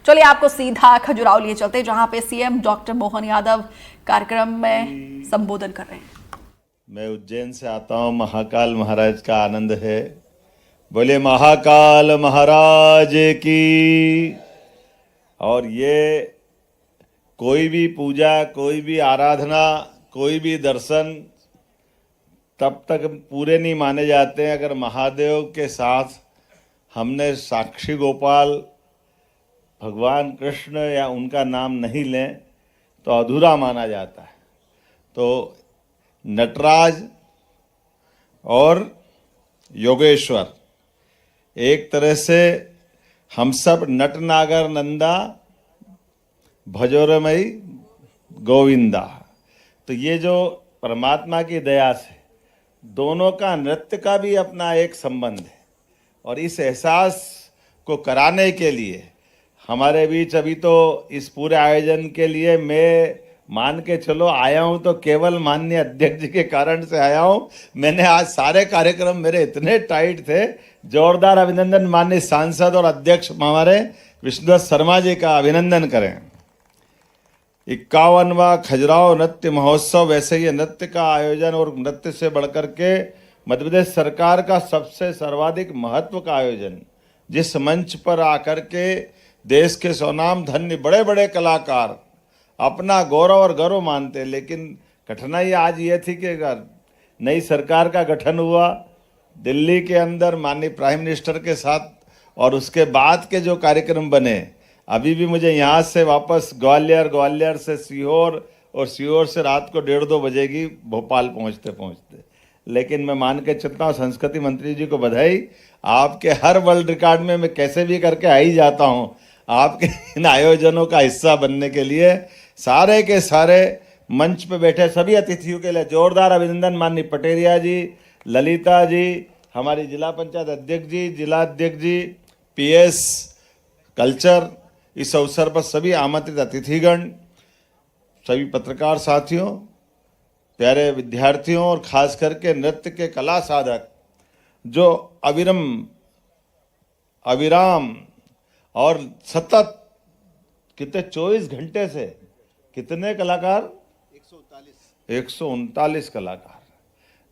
चलिए आपको सीधा खजुराहो लिए चलते हैं, जहां पे सीएम डॉक्टर मोहन यादव कार्यक्रम में संबोधन कर रहे हैं। मैं उज्जैन से आता हूं, महाकाल महाराज का आनंद है। बोले महाकाल महाराज की। और ये कोई भी पूजा, कोई भी आराधना, कोई भी दर्शन तब तक पूरे नहीं माने जाते हैं अगर महादेव के साथ हमने साक्षी गोपाल, भगवान कृष्ण या उनका नाम नहीं लें तो अधूरा माना जाता है। तो नटराज और योगेश्वर एक तरह से हम सब नट नागर नंदा भजोरमयी गोविंदा। तो ये जो परमात्मा की दया से दोनों का नृत्य का भी अपना एक संबंध है, और इस एहसास को कराने के लिए हमारे बीच अभी तो इस पूरे आयोजन के लिए मैं मान के चलो आया हूं तो केवल माननीय अध्यक्ष जी के कारण से आया हूं। मैंने आज सारे कार्यक्रम मेरे इतने टाइट थे। जोरदार अभिनंदन माननीय सांसद और अध्यक्ष हमारे विष्णुदत्त शर्मा जी का अभिनंदन करें। 51वां खजुराहो नृत्य महोत्सव, वैसे ये नृत्य का आयोजन और नृत्य से बढ़कर के मध्य प्रदेश सरकार का सबसे सर्वाधिक महत्व का आयोजन, जिस मंच पर आकर के देश के स्वनाम धन्य बड़े बड़े कलाकार अपना गौरव और गर्व मानते। लेकिन कठिनाई आज ये थी कि नई सरकार का गठन हुआ दिल्ली के अंदर माननीय प्राइम मिनिस्टर के साथ, और उसके बाद के जो कार्यक्रम बने, अभी भी मुझे यहाँ से वापस ग्वालियर, ग्वालियर से सीहोर और सीहोर से रात को 1:30-2 बजेगी भोपाल पहुँचते पहुँचते। लेकिन मैं मान के चलता हूँ, संस्कृति मंत्री जी को बधाई, आपके हर वर्ल्ड रिकॉर्ड में मैं कैसे भी करके आ ही जाता हूँ आपके इन आयोजनों का हिस्सा बनने के लिए। सारे के सारे मंच पे बैठे सभी अतिथियों के लिए जोरदार अभिनंदन। माननीय पटेरिया जी, ललिता जी, हमारी जिला पंचायत अध्यक्ष जी, जिला अध्यक्ष जी, पीएस कल्चर, इस अवसर पर सभी आमंत्रित अतिथिगण, सभी पत्रकार साथियों, प्यारे विद्यार्थियों और खास करके नृत्य के कला साधक जो अविराम और सतत कितने 24 घंटे से कितने कलाकार 139 कलाकार।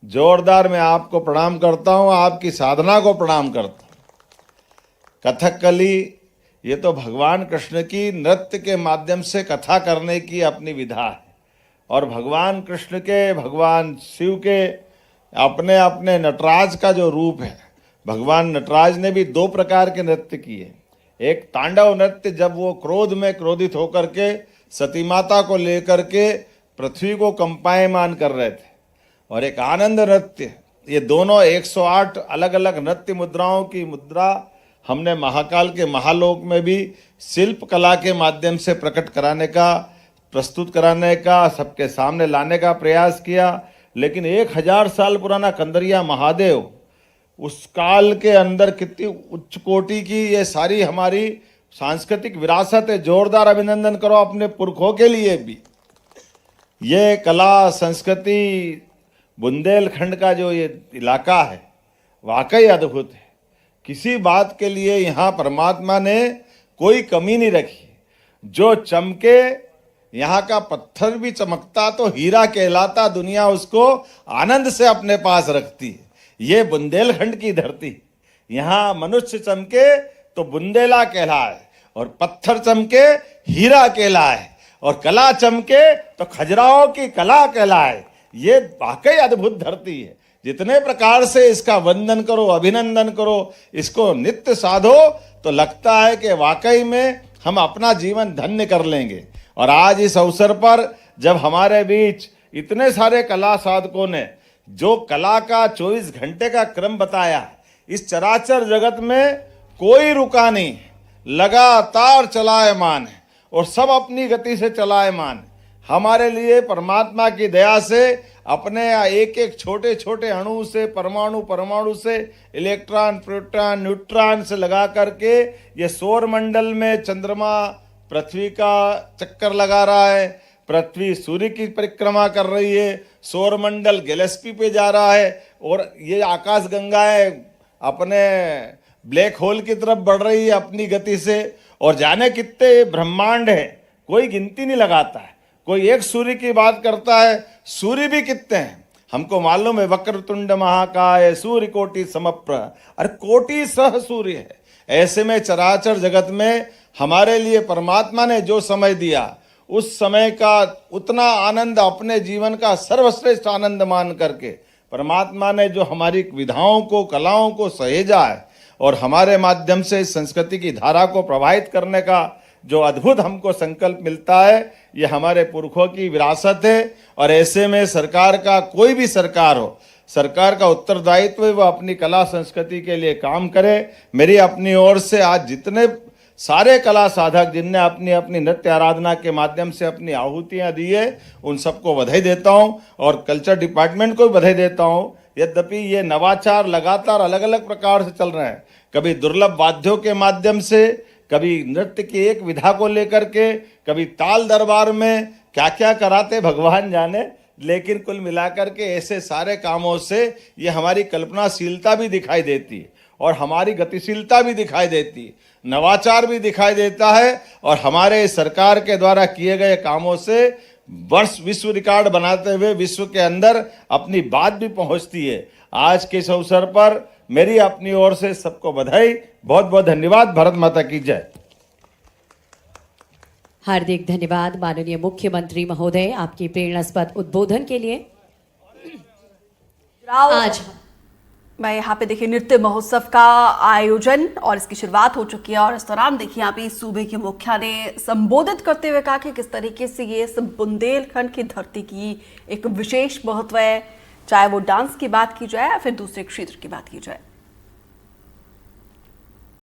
जोरदार मैं आपको प्रणाम करता हूं, आपकी साधना को प्रणाम करता हूं। कथकली ये तो भगवान कृष्ण की नृत्य के माध्यम से कथा करने की अपनी विधा है, और भगवान कृष्ण के, भगवान शिव के अपने अपने नटराज का जो रूप है, भगवान नटराज ने भी 2 प्रकार के नृत्य किए। एक तांडव नृत्य, जब वो क्रोध में क्रोधित होकर के सती माता को लेकर के पृथ्वी को कंपायमान कर रहे थे, और एक आनंद नृत्य। ये दोनों 108 अलग अलग नृत्य मुद्राओं की मुद्रा हमने महाकाल के महालोक में भी शिल्प कला के माध्यम से प्रकट कराने का, प्रस्तुत कराने का, सबके सामने लाने का प्रयास किया। लेकिन 1000 साल पुराना कंदरिया महादेव, उस काल के अंदर कितनी उच्च कोटि की ये सारी हमारी सांस्कृतिक विरासत है। जोरदार अभिनंदन करो अपने पुरखों के लिए भी। ये कला संस्कृति बुंदेलखंड का जो ये इलाका है वाकई अद्भुत है। किसी बात के लिए यहाँ परमात्मा ने कोई कमी नहीं रखी। जो चमके, यहाँ का पत्थर भी चमकता तो हीरा कहलाता, दुनिया उसको आनंद से अपने पास रखती है। ये बुंदेलखंड की धरती, यहाँ मनुष्य चमके तो बुंदेला कहलाए, और पत्थर चमके हीरा कहलाए, और कला चमके तो खजुराहो की कला कहलाए। ये वाकई अद्भुत धरती है। जितने प्रकार से इसका वंदन करो, अभिनंदन करो, इसको नित्य साधो, तो लगता है कि वाकई में हम अपना जीवन धन्य कर लेंगे। और आज इस अवसर पर जब हमारे बीच इतने सारे कला साधकों ने जो कला का 24 घंटे का क्रम बताया, इस चराचर जगत में कोई रुका नहीं, लगातार चलायमान है, और सब अपनी गति से चलायमान। हमारे लिए परमात्मा की दया से अपने एक एक छोटे छोटे अणु से, परमाणु से, इलेक्ट्रॉन, प्रोटॉन, न्यूट्रॉन से लगा करके ये सौर मंडल में चंद्रमा पृथ्वी का चक्कर लगा रहा है, पृथ्वी सूर्य की परिक्रमा कर रही है, सौरमंडल गैलेक्सी पे जा रहा है, और ये आकाश गंगाएं अपने ब्लैक होल की तरफ बढ़ रही है अपनी गति से, और जाने कितने ब्रह्मांड है, कोई गिनती नहीं लगाता है। कोई एक सूर्य की बात करता है, सूर्य भी कितने हैं हमको मालूम है। वक्रतुंड महाकाय सूर्य कोटि समप्रभ, अरे कोटि सह सूर्य है। ऐसे में चराचर जगत में हमारे लिए परमात्मा ने जो समय दिया, उस समय का उतना आनंद अपने जीवन का सर्वश्रेष्ठ आनंद मान करके परमात्मा ने जो हमारी विधाओं को, कलाओं को सहेजा है और हमारे माध्यम से इस संस्कृति की धारा को प्रभावित करने का जो अद्भुत हमको संकल्प मिलता है, ये हमारे पुरखों की विरासत है। और ऐसे में सरकार का, कोई भी सरकार हो, सरकार का उत्तरदायित्व है वो अपनी कला संस्कृति के लिए काम करे। मेरी अपनी ओर से आज जितने सारे कला साधक जिनने अपनी अपनी नृत्य आराधना के माध्यम से अपनी आहुतियां दी है, उन सबको बधाई देता हूं और कल्चर डिपार्टमेंट को भी बधाई देता हूं। यद्यपि ये नवाचार लगातार अलग अलग प्रकार से चल रहे हैं, कभी दुर्लभ वाद्यों के माध्यम से, कभी नृत्य की एक विधा को लेकर के, कभी ताल दरबार में क्या क्या कराते भगवान जाने, लेकिन कुल मिलाकर के ऐसे सारे कामों से ये हमारी कल्पनाशीलता भी दिखाई देती है और हमारी गतिशीलता भी दिखाई देती है, नवाचार भी दिखाई देता है। और हमारे सरकार के द्वारा किए गए कामों से वर्ष विश्व रिकॉर्ड बनाते हुए विश्व के अंदर अपनी बात भी पहुंचती है। आज के इस अवसर पर मेरी अपनी ओर से सबको बधाई, बहुत बहुत धन्यवाद। भारत माता की जय। हार्दिक धन्यवाद माननीय मुख्यमंत्री महोदय आपके प्रेरणास्पद उद्बोधन के लिए। आज मैं यहाँ पे देखिए नृत्य महोत्सव का आयोजन और इसकी शुरुआत हो चुकी है और इस दौरान देखिए यहाँ पे सूबे के मुखिया ने संबोधित करते हुए कहा कि किस तरीके से ये इस बुंदेलखंड की धरती की एक विशेष महत्व है, चाहे वो डांस की बात की जाए या फिर दूसरे क्षेत्र की बात की जाए।